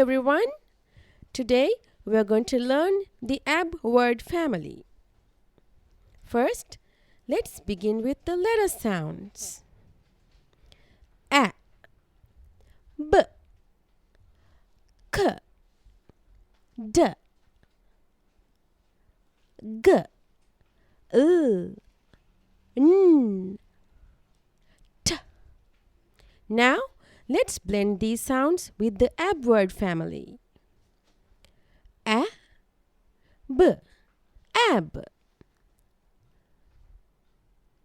everyone. Today we are going to learn the ab word family. First, let's begin with the letter sounds. A, B, K, D, G, N, T. Now, let's blend these sounds with the ab word family. A, B, ab.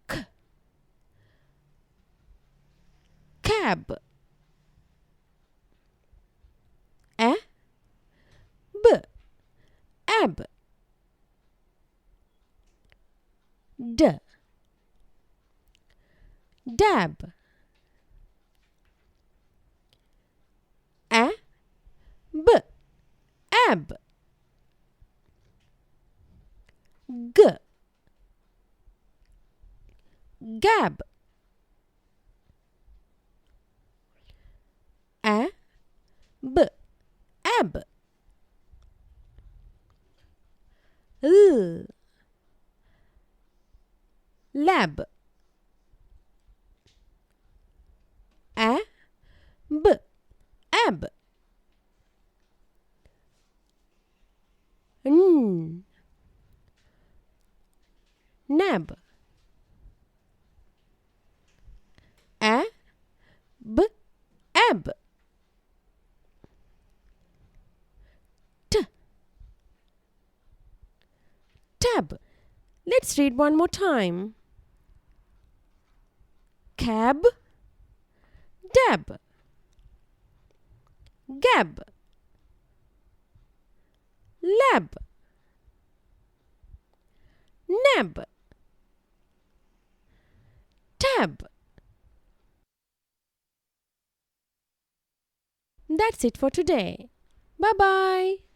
K, cab. A, B, ab. D, dab. A, B, ab. G, gab. A, B, ab. L, lab. A, B, ab. N, nab. A, B, ab. T, tab. Let's read one more time. Cab, dab. Gab, lab. Nab, tab. That's it for today. Bye-bye.